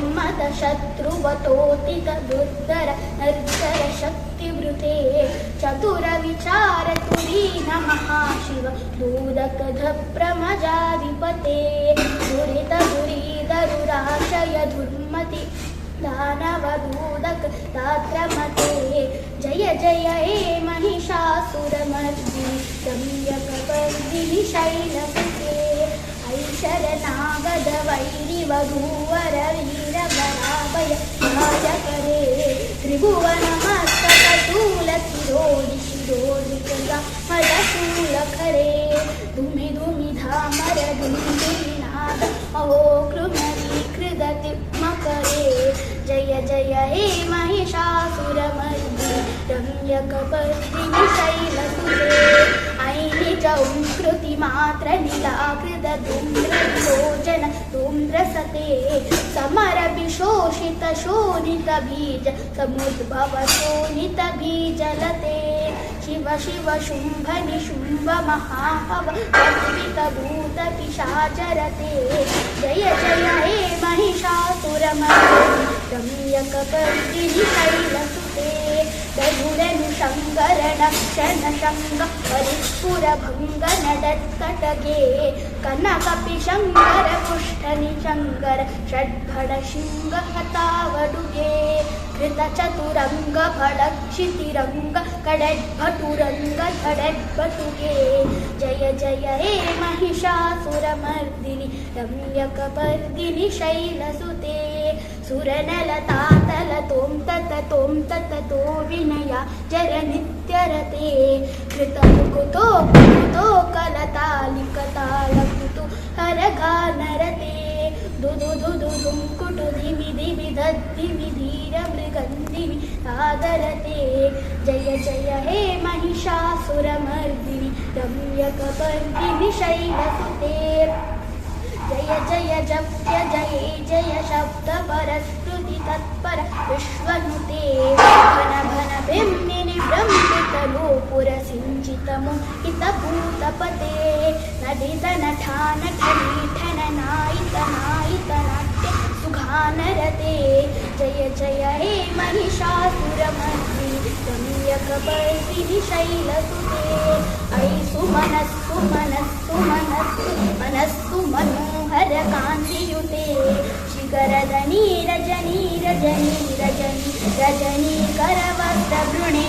दुर्मत शत्रुवतोतित दुर्धर नर्जर शक्तिवृते चतुर विचार तुरीन महाशिव दूदकध प्रमजाधिपते दुरित दुरीदरुराशय दुर्मति दानवदूदक दात्रमते जय जय हे महिषासुरमर्दिनि रम्यकपर्दिनि शैलसुते ऐशरनागद वैरिवधूवर वीरवराभय नायकरे त्रिभुवनमस्तकशूलशिरोदिशिरोदिकमलशूलखरे धूमि धूमि धामर धूमिनाद अहो कृमरीकृदतिमकरे जय जय हे महिषासुरमर्दिनि रम्यकपर्दिनि शैलसुते ऐनिज कृतिमात्र नीलाकृत धूम्रलोचन धूम्रसते समरभिशोषित शोणित बीज समुद्भव शोणित बीजलते शिव शिव शुम्भ निशुम्भ महाहव कल्पित भूत पिशाचरते जय जय हे महिषासुरमर्दिनि रम्यकपर्दिनि शैलसुते दधुरनु शङ्कर नक्षन शङ्ग परिस्फुरभङ्ग नडत्कटगे कनकपि शङ्कर पुष्टनि शङ्कर षड्भड शृङ्ग हतावडुगे कृतचतुरङ्ग फडक्षितिरङ्ग कडड्भटुरङ्ग धडड्भटुगे जय जय हे महिषासुरमर्दिनि रम्यकपर्दिनि शैलसुते सुरनलतातल तों ततो विनया जर नित्यरते कृतमुकुतो कुतो कलतालिकतालकुतु हरगानरते दुदु दुदु दुङ्कुटु दिमि दिमि दद्दिमि धीर मृगन्दिमि सादरते जय जय हे महिषासुरमर्दिनि रम्यकपर्दिनि शैलसुते जय जय जप्य जय जय शब्द परस्कृति तत्पर विश्वनुते घन घन बिम्बिनि ब्रह्मित लोपुर सिञ्चित मोहित भूतपते नडित नठा नठ नीठन नायित नायित नाट्य सुघानरते जय जय हे महिषासुरमर्दिनि रम्यकपर्दिनि शैलसुते ऐ सुमनस्सु मनस्सु मनस्सु मनस्सु मनोहर कान्तियुते शिखरदनी रजनी रजनी रजनी रजनी करवस्त्रवृणे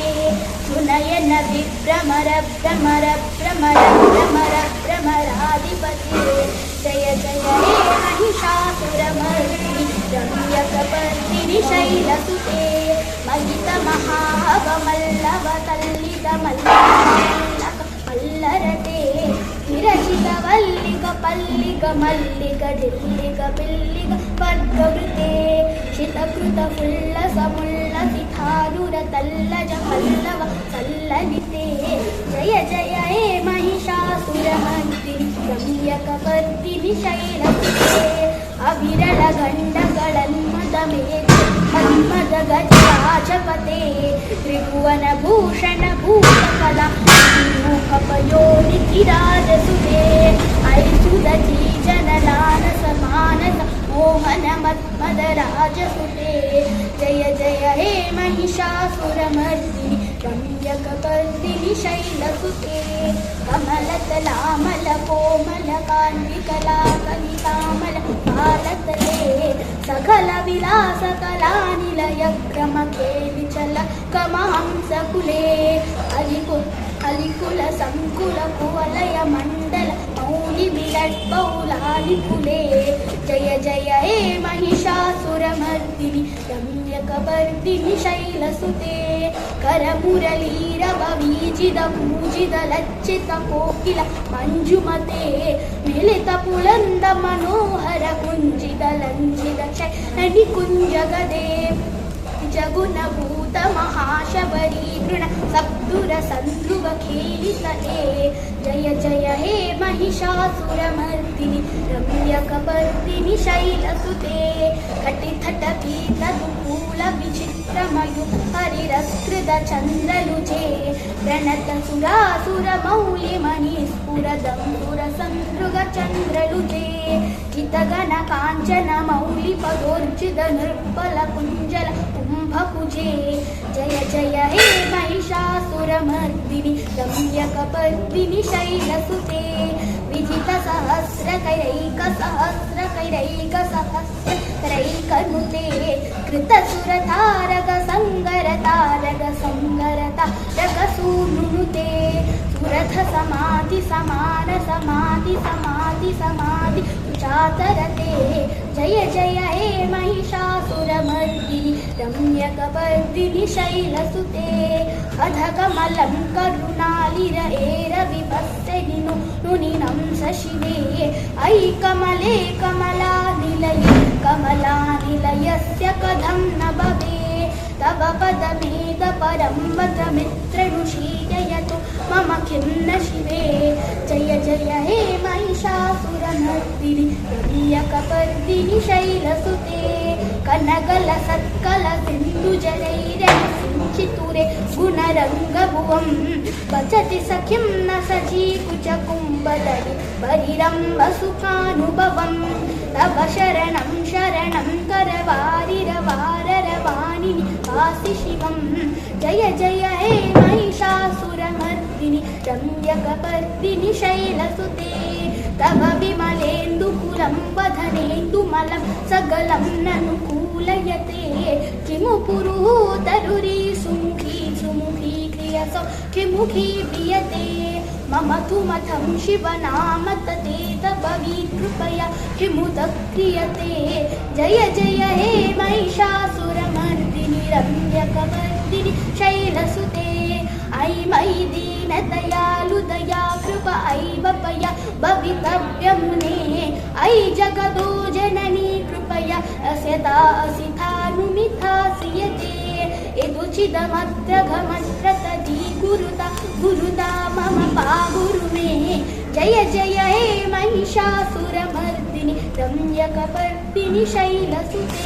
सुनयन विभ्रमर भ्रमर भ्रमर भ्रमर भ्रमराधिपते जय जय हे महिषासुरमर्दिनि रम्यकपर्दिनि शैलसुते महित महावमल्लव तल्लित मल्लक मल्लरते विरचित वल्लिक पल्लिक मल्लिक ढिल्लिक पिल्लिक वर्गवृते शितकृत फुल्ल समुल्ल सिथारुर तल्लज पल्लव सल्ललिते जय जय हे महिषासुरमर्दिनि रम्यकपर्दिनि शैलसुते अविरल गण्डगळन्मद मेघ मन्मद गजराजपते त्रिभुवन भूषण भूतकला मूकपयोनिधिराजसुते ऐसुदती जनलान समानस मोहन मन्मदराजसुते जय जय हे महिषासुरमर्दिनि रम्यकपर्दिनि शैलसुते कमलतलामल कोमल कान्विकला कलितामल कालतले सकल विलास कलानिलय क्रमके विचल कमांसकुले अलिकुल संकुल कुवलय मंडल मौलि विलट बहुलालिकुले जय जय हे महिषासुरमर्दिनि रम्यकपर्दिनि शैलसुते करमुरलीरव वीजिद पूजिद लज्जित कोकिल मंजुमते मिलित पुलंद मनोहर कुंजिद लंजिद शैलनि कुंजगदे जगुन भूत महाशबरी तृण सप्तुर संध्रुव खेलितले जय जय हे महिषासुरमर्दिनि रम्यकपर्दिनि शैलसुते घटिथट पीत दुकूल विचित्रमयु हरिरस्कृत चन्द्रलुजे प्रणत सुरासुर मौलि मणिस्फुर दम्बुर संदृग चन्द्रलुजे जितगण काञ्चन मौलिपदोर्जित निर्बल कुञ्जल कुम्भकुजे जय जय हे महिषासुरमर्दिनि रम्यकपर्दिनि शैलसुते विजित सहस्रकैरैकसहस्रकैरैकनुते कृतसुरतारक संगरतारकसूनुनुते सुरथ समाधि समान समाधि समाधि समाधि चातरते जय जय हे महिषासुरमर्दिनि रम्यकपर्दिनि शैलसुते अधकमलं करुणालिरएरविभस्सनिनु नुनिनं सशिवे अयि कमले कमलानिलये कमलानिलयस्य कथं न भवे तव पदमेद परं वदमित्रनुशीलयतु मम किं न शिवे जय जय हे महिषासुरमर्दिनि रम्यकपर्दिनि शैलसुते कनगलसत्कल सिन्धुजलैरसिञ्चितुरे गुणरङ्गभुवं भजति सखिं न सजीकुचकुम्भदरि परिरम्भसुखानुभवं तव शरणं शरणं करवारिरवाररवाणिनि वासि शिवं जय जय हे महिषासुरमर्दिनि रम्यकपर्दिनि शैलसुते तव विमलेन्दुकुलं वदनेन्दुमलं सकलं ननुकूलयते किमु पुरुहूतरुरी सुमुखी सुमुखी क्रियसौ किमुखी प्रियते मम तु मथं शिवनामतते तव विकृपया किमुत क्रियते जय जय हे महिषासुरमर्दिनि रम्यकपर्दिनि शैलसुते ऐ मयि दीनदयालुदया कृप ऐवपया भवितव्यमुने ऐ जगदो जननी कृपया अस्यता असितानुमिथास्यते यदुचिदमद्रघमद्रतदी गुरुता मम पागुरु मे जय जय हे महिषासुरमर्दिनि रम्यकपर्दिनि शैलसुते